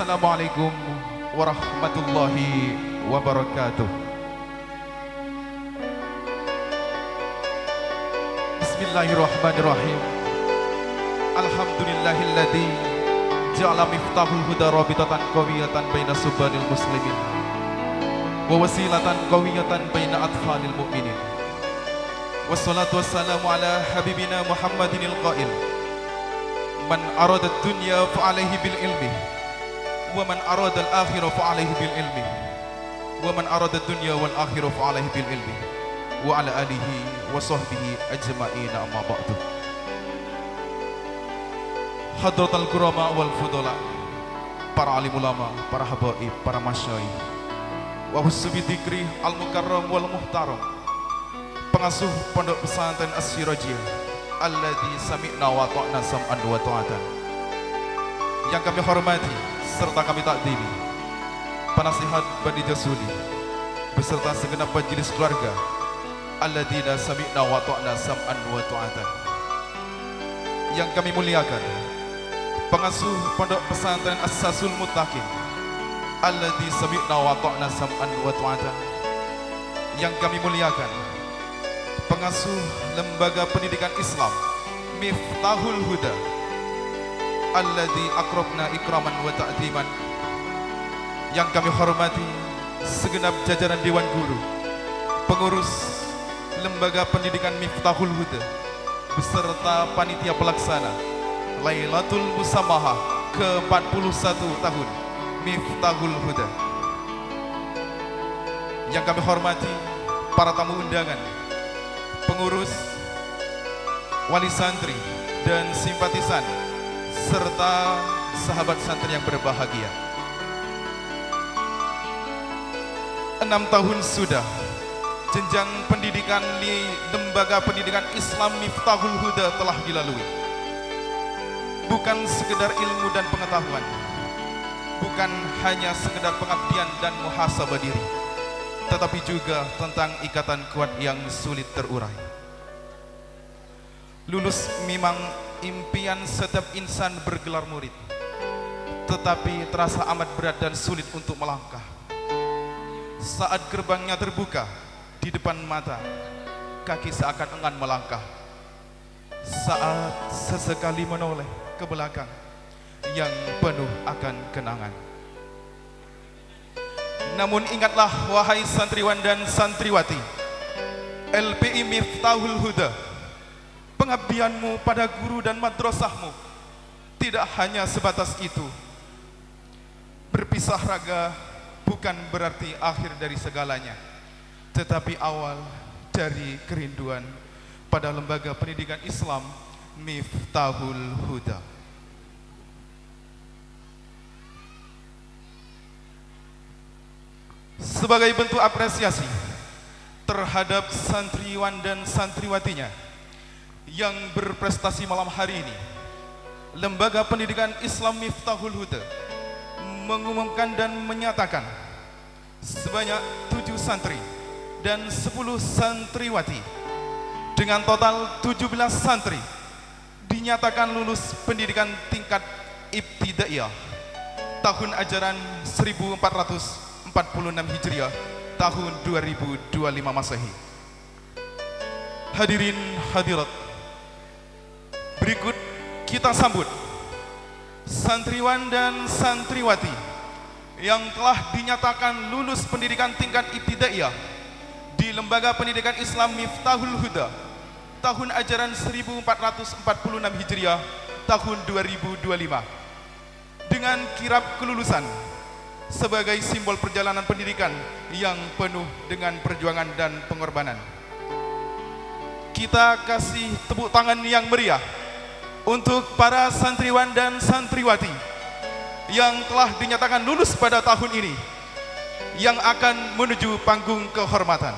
Assalamualaikum warahmatullahi wabarakatuh. Bismillahirrahmanirrahim. Alhamdulillahilladzi ja'ala miftahul huda rabitatan qawiyatan baina subanil muslimin wa wasilatan qawiyatan baina atfalil mu'minin. Wassalatu wassalamu ala habibina Muhammadinil qail man arada dunya fa'alaihi bil ilmi wa man arada al-akhirah fa'alaihi bil ilmi wa man arada dunya wal akhirah fa'alaihi bil ilmi wa ala alihi wa sahbihi ajma'in amma ba'du. Hadratal kurama wal fudala, para alim ulama, para habaib, para masyayikh, wa husbi dzikri al mukarram wal muhtaram, pengasuh pondok pesantren As-Sirajiyah alladzi sami'na wa ta'na sam'an wa ta'atan, yang kami hormati serta kami takdimi penasihat Bani Jasuli beserta segenap majelis keluarga alladzina sami'na wa ta'na sam'an wa ta'atan, yang kami muliakan pengasuh pondok pesantren As-Sasul Muttaqin alladzi sami'na wa ta'na sam'an wa ta'atan, yang kami muliakan pengasuh lembaga pendidikan Islam Miftahul Huda alladzi akrabna ikraman wa ta'ziman, yang kami hormati segenap jajaran dewan guru, pengurus lembaga pendidikan Miftahul Huda beserta panitia pelaksana Lailatul Musamahah ke-41 tahun Miftahul Huda, yang kami hormati para tamu undangan, pengurus, wali santri dan simpatisan serta sahabat santri yang berbahagia. 6 tahun sudah jenjang pendidikan di lembaga pendidikan Islam Miftahul Huda telah dilalui. Bukan sekedar ilmu dan pengetahuan, bukan hanya sekedar pengabdian dan muhasabah diri, tetapi juga tentang ikatan kuat yang sulit terurai. Lulus memang impian setiap insan bergelar murid, tetapi terasa amat berat dan sulit untuk melangkah. Saat gerbangnya terbuka di depan mata, kaki seakan enggan melangkah. Saat sesekali menoleh ke belakang yang penuh akan kenangan. Namun ingatlah wahai santriwan dan santriwati LPI Miftahul Huda, pengabdianmu pada guru dan madrasahmu tidak hanya sebatas itu. Berpisah raga bukan berarti akhir dari segalanya, tetapi awal dari kerinduan pada lembaga pendidikan Islam Miftahul Huda. Sebagai bentuk apresiasi terhadap santriwan dan santriwatinya yang berprestasi malam hari ini, lembaga pendidikan Islam Miftahul Huda mengumumkan dan menyatakan sebanyak 7 santri dan 10 santriwati dengan total 17 santri dinyatakan lulus pendidikan tingkat ibtidaiyah tahun ajaran 1446 Hijriah tahun 2025 Masehi. Hadirin hadirat, berikut kita sambut santriwan dan santriwati yang telah dinyatakan lulus pendidikan tingkat ibtidaiyah di lembaga pendidikan Islam Miftahul Huda tahun ajaran 1446 Hijriah tahun 2025 dengan kirap kelulusan sebagai simbol perjalanan pendidikan yang penuh dengan perjuangan dan pengorbanan. Kita kasih tepuk tangan yang meriah untuk para santriwan dan santriwati yang telah dinyatakan lulus pada tahun ini, yang akan menuju panggung kehormatan.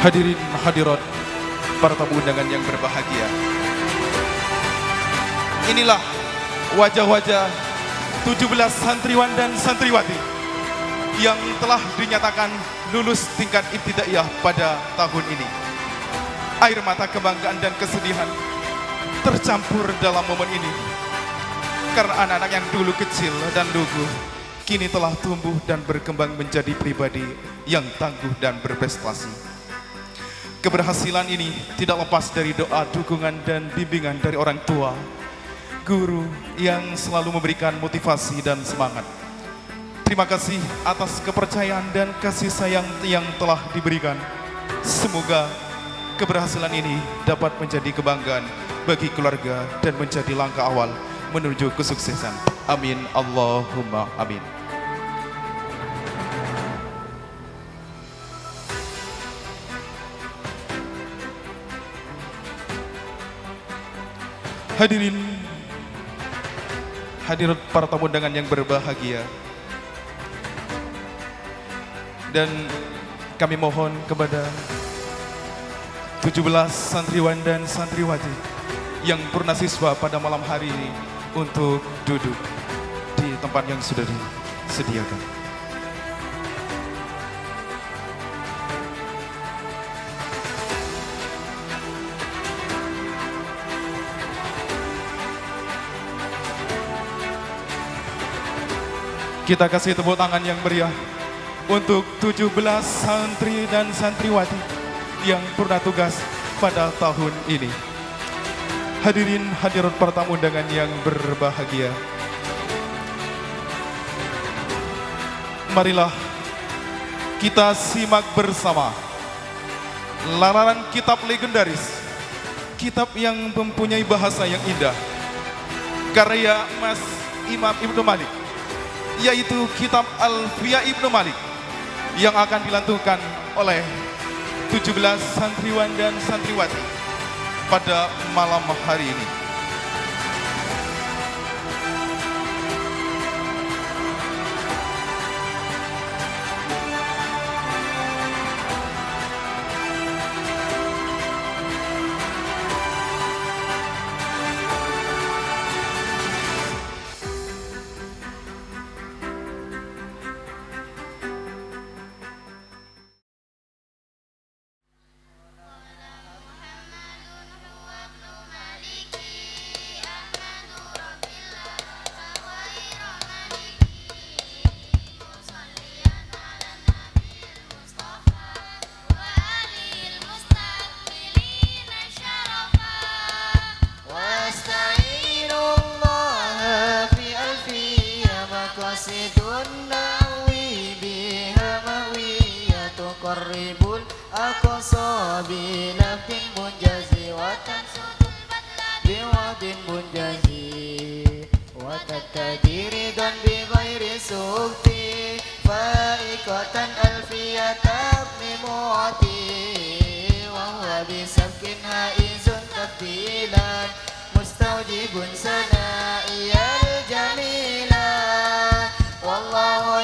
Hadirin hadirat, para tamu undangan yang berbahagia. Inilah wajah-wajah 17 santriwan dan santriwati yang telah dinyatakan lulus tingkat ibtidaiyah pada tahun ini. Air mata kebanggaan dan kesedihan tercampur dalam momen ini. Karena anak-anak yang dulu kecil dan lugu, kini telah tumbuh dan berkembang menjadi pribadi yang tangguh dan berprestasi. Keberhasilan ini tidak lepas dari doa, dukungan, dan bimbingan dari orang tua, guru yang selalu memberikan motivasi dan semangat. Terima kasih atas kepercayaan dan kasih sayang yang telah diberikan. Semoga keberhasilan ini dapat menjadi kebanggaan bagi keluarga dan menjadi langkah awal menuju kesuksesan. Amin, Allahumma amin. Hadirin hadirat para tamu undangan yang berbahagia, dan kami mohon kepada 17 santriwan dan santriwati yang purna siswa pada malam hari ini untuk duduk di tempat yang sudah disediakan. Kita kasih tepuk tangan yang meriah untuk 17 santri dan santriwati yang purna tugas pada tahun ini. Hadirin hadirat para tamu undangan yang berbahagia, marilah kita simak bersama lalaran kitab legendaris, kitab yang mempunyai bahasa yang indah, karya Mas Imam Ibnu Malik, yaitu kitab Alfiya Ibnu Malik, yang akan dilantunkan oleh 17 santriwan dan santriwati pada malam hari ini. Qaribul aqsa bilafin bunjazi wa tansudun biwadin bunjazi wa taktadiri dan bi ghairi sukti faikatan alfiyata mimuati wa huwa bisabkin haizun tafdilan mustawjibun sana'iyal jamila wallahu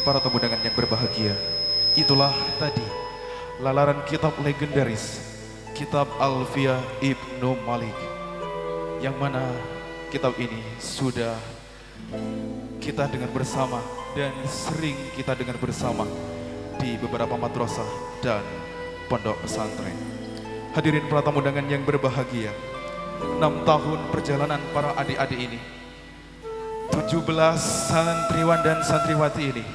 para tamu undangan yang berbahagia, itulah tadi lalaran kitab legendaris, kitab Alfiah Ibnu Malik, yang mana kitab ini sudah kita dengar bersama dan sering kita dengar bersama di beberapa madrasah dan pondok pesantren. Hadirin para tamu undangan yang berbahagia, 6 tahun perjalanan para adik-adik ini, 17 santriwan dan santriwati ini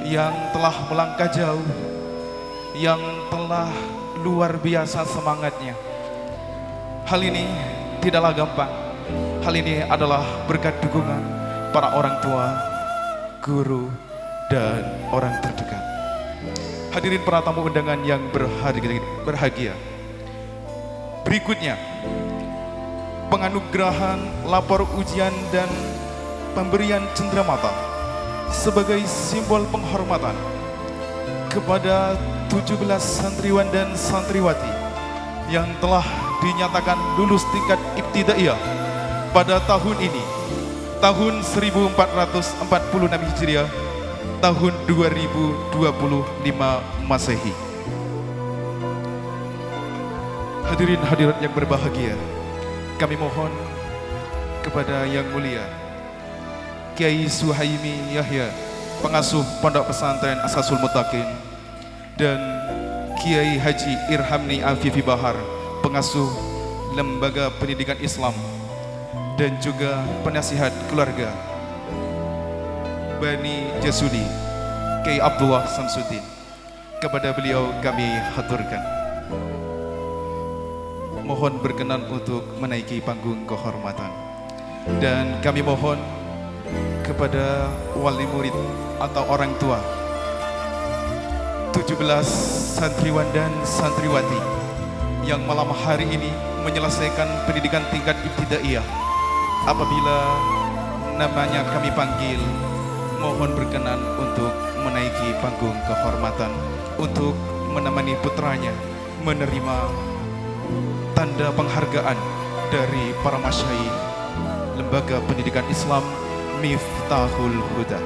yang telah melangkah jauh, yang telah luar biasa semangatnya. Hal ini tidaklah gampang. Hal ini adalah berkat dukungan para orang tua, guru, dan orang terdekat. Hadirin para tamu undangan yang berbahagia, berikutnya penganugerahan lapor ujian dan pemberian cenderamata sebagai simbol penghormatan kepada 17 santriwan dan santriwati yang telah dinyatakan lulus tingkat ibtidaiyah pada tahun ini, tahun 1446 Hijriah, tahun 2025 Masehi. Hadirin hadirat yang berbahagia, kami mohon kepada Yang Mulia Kiai Suhaimi Yahya, pengasuh Pondok Pesantren Asasul Muttaqin, dan Kiai Haji Irhamni Afifi Bahar, pengasuh Lembaga Pendidikan Islam, dan juga penasihat keluarga Bani Jasudi, Kiai Abdullah Samsudin. Kepada beliau kami haturkan, mohon berkenan untuk menaiki panggung kehormatan. Dan kami mohon kepada wali murid atau orang tua 17 santriwan dan santriwati yang malam hari ini menyelesaikan pendidikan tingkat ibtidaiyah, apabila namanya kami panggil, mohon berkenan untuk menaiki panggung kehormatan untuk menemani putranya menerima tanda penghargaan dari para masyayikh Lembaga Pendidikan Islam Miftahul Huda.